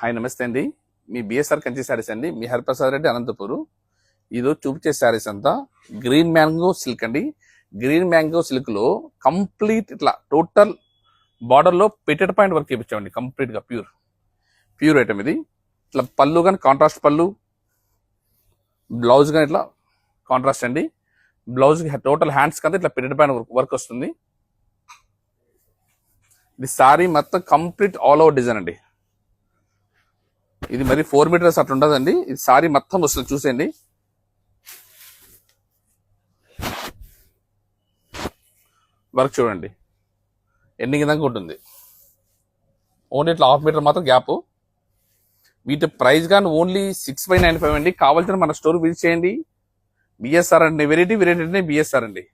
Hi నమస్తే అండి. మీ BSR Kanchi saris అండి. మీ హరిప్రసాద్ రెడ్డి అనంతపూర్. ఈరోజు చూపించే శారీస్ అంతా గ్రీన్ మ్యాంగో సిల్క్ అండి. గ్రీన్ మ్యాంగో సిల్క్ లో కంప్లీట్ ఇట్లా టోటల్ బార్డర్ లో పెట్టెడ్ పాయింట్ వర్క్ చేయించామండి. కంప్లీట్ గా ప్యూర్ ఐటమ్ ఇది. ఇట్లా పళ్ళు కానీ కాంట్రాస్ట్ పళ్ళు, బ్లౌజ్ కానీ ఇట్లా కాంట్రాస్ట్ అండి. బ్లౌజ్ టోటల్ హ్యాండ్స్ కంతా ఇట్లా పెట్టెడ్ పాయింట్ వర్క్ వస్తుంది. ఇది శారీ మొత్తం కంప్లీట్ ఆల్ ఓవర్ డిజైన్ అండి. ఇది మరి 4 మీటర్స్ అట్లా ఉండదండి. ఇది సారీ మొత్తం వస్తుంది, చూసేయండి. వర్క్ చూడండి, ఎండింగ్ దాకా ఉంటుంది. ఓన్లీ ఇట్లా 1/2 మీటర్ మాత్రం గ్యాప్. వీటి ప్రైస్ కానీ ఓన్లీ 6,595 అండి. కావాల్సిన మన స్టోర్ విజిట్ చేయండి. బిఎస్ఆర్ అండి, వెరైటీ అంటే బిఎస్ఆర్ అండి.